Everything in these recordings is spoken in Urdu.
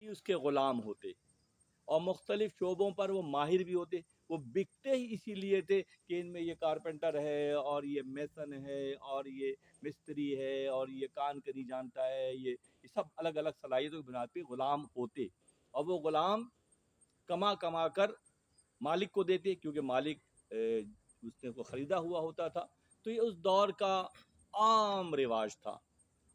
کہ اس کے غلام ہوتے، اور مختلف شعبوں پر وہ ماہر بھی ہوتے. وہ بکتے ہی اسی لیے تھے کہ ان میں یہ کارپینٹر ہے اور یہ میسن ہے اور یہ مستری ہے اور یہ کان کنی جانتا ہے، یہ سب الگ الگ صلاحیتوں کی بنیاد پہ غلام ہوتے، اور وہ غلام کما کما کر مالک کو دیتے، کیونکہ مالک اس نے کو خریدا ہوا ہوتا تھا. تو یہ اس دور کا عام رواج تھا.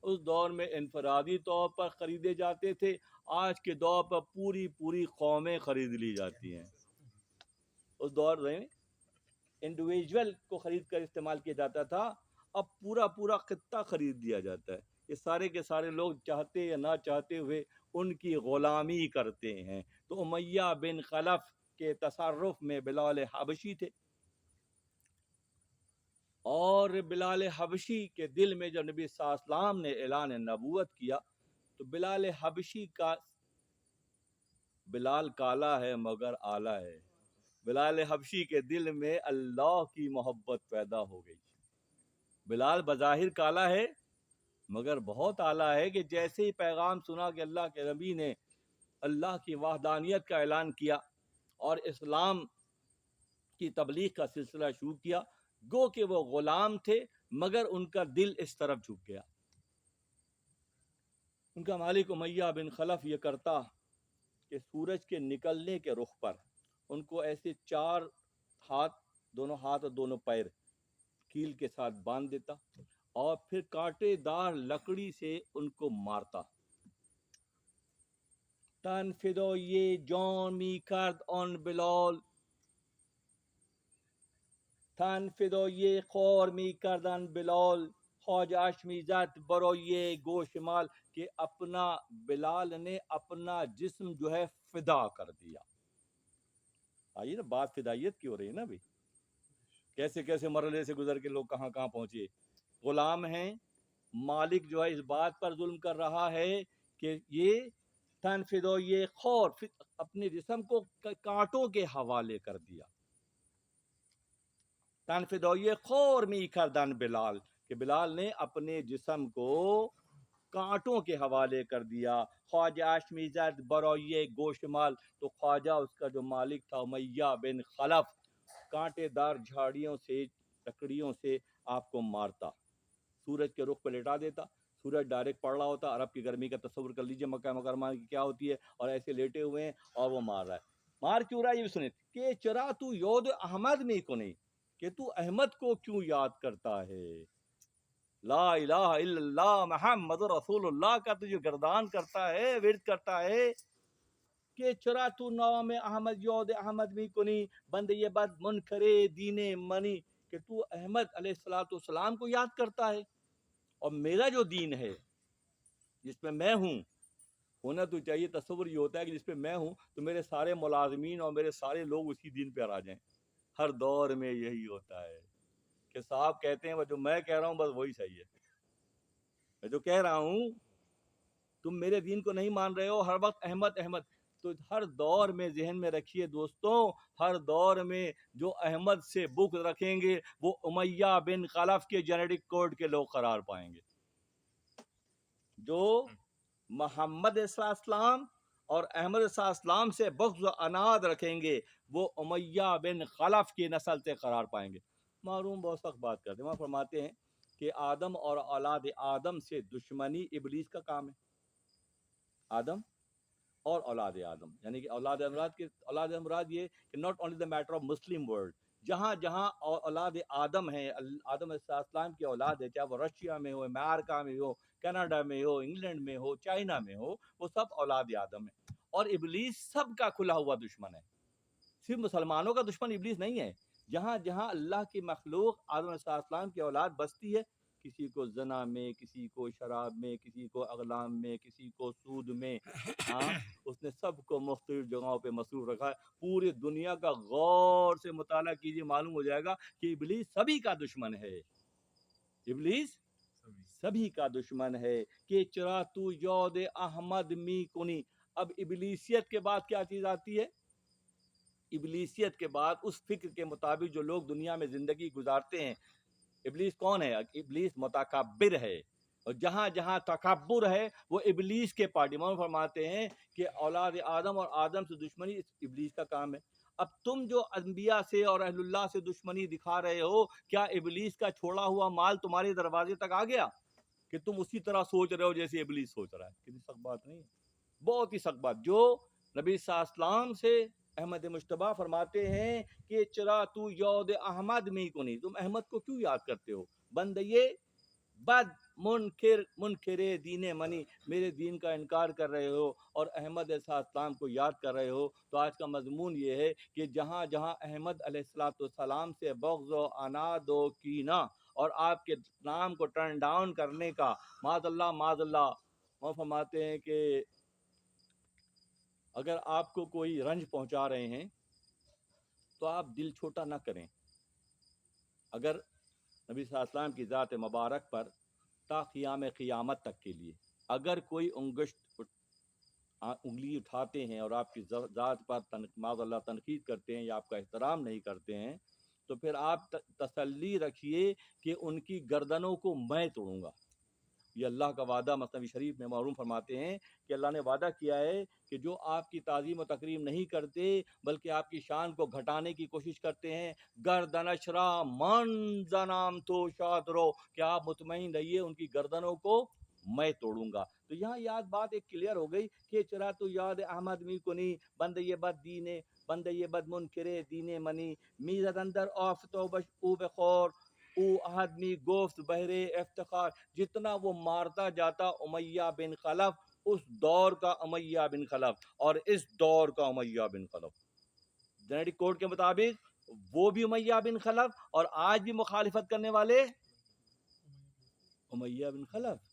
اس دور میں انفرادی طور پر خریدے جاتے تھے، آج کے دور پر پوری پوری قومیں خرید لی جاتی ہیں. اس دور میں انڈیویجول کو خرید کر استعمال کیا جاتا تھا، اب پورا پورا خطہ خرید لیا جاتا ہے. یہ سارے کے سارے لوگ چاہتے یا نہ چاہتے ہوئے ان کی غلامی کرتے ہیں. تو امیہ بن خلف کے تصرف میں بلال حبشی تھے، اور بلال حبشی کے دل میں جب نبی صلی اللہ علیہ وسلم نے اعلان نبوت کیا تو بلال حبشی کا، بلال کالا ہے مگر آلہ ہے، بلال حبشی کے دل میں اللہ کی محبت پیدا ہو گئی. بلال بظاہر کالا ہے مگر بہت اعلیٰ ہے، کہ جیسے ہی پیغام سنا کہ اللہ کے نبی نے اللہ کی وحدانیت کا اعلان کیا اور اسلام کی تبلیغ کا سلسلہ شروع کیا، گو کہ وہ غلام تھے مگر ان کا دل اس طرف جھک گیا. ان کا مالک امیہ بن خلف یہ کرتا کہ سورج کے نکلنے کے رخ پر ان کو ایسے 4 ہاتھ، دونوں ہاتھ اور دونوں پیر کیل کے ساتھ باندھ دیتا، اور پھر کانٹے دار لکڑی سے ان کو مارتا. تنفدو یہ جان می کرد آن بلال، تنفدو یہ خور می کردن بلال، خواجہ می زد برو یہ گوشمال، کہ اپنا بلال نے اپنا جسم جو ہے فدا کر دیا. آئیے نا، بات فدائیت کی ہو رہی ہے نا. بھی کیسے کیسے مرحلے سے گزر کے لوگ کہاں کہاں پہنچے. غلام ہیں، مالک جو ہے اس بات پر ظلم کر رہا ہے کہ یہ تنفدو یہ خور، اپنے جسم کو کانٹوں کے حوالے کر دیا. تنفدو یہ خور می کردن بلال، کہ بلال نے اپنے جسم کو کانٹوں کے حوالے کر دیا. خواجہ می زد برو یہ گوشمال، تو خواجہ اس کا جو مالک تھا امیہ بن خلف کانٹے دار جھاڑیوں سے، لکڑیوں سے آپ کو مارتا، سورج کے رخ پہ لٹا دیتا. سورج ڈائریکٹ پڑ رہا ہوتا، عرب کی گرمی کا تصور کر لیجئے مکہ مکرمہ کی کیا ہوتی ہے، اور ایسے لیٹے ہوئے ہیں اور وہ مار رہا ہے. مار کیوں رہا ہے یہ بھی سنیں، کہ چرا تو یود احمد میں کو نہیں، کہ تو احمد کو کیوں یاد کرتا ہے. لا الہ الا اللہ محمد رسول اللہ کا تو جو گردان کرتا ہے، ورد کرتا ہے، کہ چرا تو نام احمد یود احمد می کنی، بند یہ بد منکرے دین منی، کہ تو احمد علیہ السلام کو یاد کرتا ہے، اور میرا جو دین ہے جس پہ میں ہوں، ہونا تو چاہیے، تصور یہ ہوتا ہے کہ جس پہ میں ہوں تو میرے سارے ملازمین اور میرے سارے لوگ اسی دین پہ آ جائیں. ہر دور میں یہی ہوتا ہے کہ صاحب کہتے ہیں وہ جو میں کہہ رہا ہوں بس وہی صحیح ہے. میں جو کہہ رہا ہوں تم میرے دین کو نہیں مان رہے ہو، ہر وقت احمد احمد. تو ہر دور میں ذہن میں رکھیے دوستوں، ہر دور میں جو احمد سے بغض رکھیں گے وہ امیہ بن خلف کے جینیٹک کوڈ کے لوگ قرار پائیں گے. جو محمد صلی اللہ علیہ وسلم اور احمد صلی اللہ علیہ وسلم سے بغض و عناد رکھیں گے وہ امیہ بن خلف کی نسل سے قرار پائیں گے. معروم بہت سخت بات کرتے ہیں، وہاں فرماتے ہیں کہ آدم اور اولاد آدم سے دشمنی ابلیس کا کام ہے. آدم اور اولاد آدم، یعنی کہ اولاد مراد یہ کہ not only the matter of Muslim world, جہاں جہاں اولاد آدم ہیں، آدم علیہ السلام کی اولاد ہے، چاہے وہ رشیا میں ہو، امریکہ میں ہو، کینیڈا میں ہو، انگلینڈ میں ہو، چائنا میں ہو، وہ سب اولاد آدم ہے. اور ابلیس سب کا کھلا ہوا دشمن ہے، صرف مسلمانوں کا دشمن ابلیس نہیں ہے. جہاں جہاں اللہ کی مخلوق آدم علیہ السلام کی اولاد بستی ہے، کسی کو زنا میں، کسی کو شراب میں، کسی کو اغلام میں، کسی کو سود میں، اس نے سب کو مختلف جگہوں پہ مصروف رکھا ہے. پوری دنیا کا غور سے مطالعہ کیجیے، معلوم ہو جائے گا کہ ابلیس سبھی کا دشمن ہے. ابلیس سبھی کا دشمن ہے. کہ چرا تو یود احمد می کنی. اب ابلیسیت کے بعد کیا چیز آتی ہے؟ ابلیسیت کے بعد اس فکر کے مطابق جو لوگ دنیا میں زندگی گزارتے ہیں. ابلیس کون ہے؟ ابلیس متکبر ہے، اور جہاں جہاں تکبر ہے وہ ابلیس کے پارٹی. مولانا فرماتے ہیں کہ اولاد آدم اور آدم سے دشمنی ابلیس کا کام ہے. اب تم جو انبیاء سے اور اہل اللہ سے دشمنی دکھا رہے ہو، کیا ابلیس کا چھوڑا ہوا مال تمہارے دروازے تک آ گیا کہ تم اسی طرح سوچ رہے ہو جیسے ابلیس سوچ رہا ہے؟ کتنی سخت بات نہیں ہے، بہت ہی سخت بات. جو نبی صلی اللہ علیہ وسلم سے احمد مشتبہ فرماتے ہیں کہ چرا تو یود احمد میں کو نہیں، تم احمد کو کیوں یاد کرتے ہو؟ بندے بد منکر دین منی، میرے دین کا انکار کر رہے ہو اور احمد علیہ السلام کو یاد کر رہے ہو. تو آج کا مضمون یہ ہے کہ جہاں جہاں احمد علیہ السلام سے بغض و عناد و کینہ اور آپ کے نام کو ٹرن ڈاؤن کرنے کا معاذ اللہ وہ فرماتے ہیں کہ اگر آپ کو کوئی رنج پہنچا رہے ہیں تو آپ دل چھوٹا نہ کریں. اگر نبی صلی اللہ علیہ وسلم کی ذات مبارک پر تا قیام قیامت تک کے لیے اگر کوئی انگلی اٹھاتے ہیں اور آپ کی ذات پر معاذ اللہ تنقید کرتے ہیں یا آپ کا احترام نہیں کرتے ہیں، تو پھر آپ تسلی رکھیے کہ ان کی گردنوں کو میں توڑوں گا. یہ اللہ کا وعدہ مثنوی شریف میں معلوم فرماتے ہیں کہ اللہ نے وعدہ کیا ہے کہ جو آپ کی تعظیم و تکریم نہیں کرتے بلکہ آپ کی شان کو گھٹانے کی کوشش کرتے ہیں، گردنشرا من زنام تو شاد رو، کہ آپ مطمئن رہیے ان کی گردنوں کو میں توڑوں گا. تو یہاں یاد بات ایک کلیئر ہو گئی کہ چرا تو یاد احمد می کنی بند یہ بد دینے بند یہ بد منکرے دینے منی میزد اندر آفتو بش او بخور او احد می گفت بہرے افتخار. جتنا وہ مارتا جاتا امیہ بن خلف، اس دور کا امیہ بن خلف اور اس دور کا امیہ بن خلف، جنریٹک کوڈ کے مطابق وہ بھی امیہ بن خلف اور آج بھی مخالفت کرنے والے امیہ بن خلف.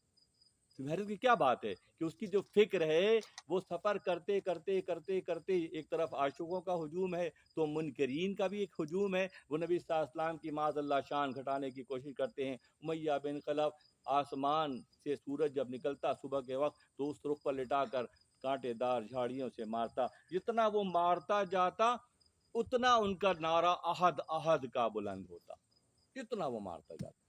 حیرت کی کیا بات ہے کہ اس کی جو فکر ہے وہ سفر کرتے کرتے کرتے کرتے ایک طرف عاشقوں کا ہجوم ہے تو منکرین کا بھی ایک ہجوم ہے. وہ نبی صلی اللہ علیہ وسلم کی معاذ اللہ شان گھٹانے کی کوشش کرتے ہیں. امیہ بن خلف آسمان سے سورج جب نکلتا صبح کے وقت تو اس رخ پر لٹا کر کانٹے دار جھاڑیوں سے مارتا. جتنا وہ مارتا جاتا اتنا ان کا نعرہ احد احد کا بلند ہوتا، جتنا وہ مارتا جاتا.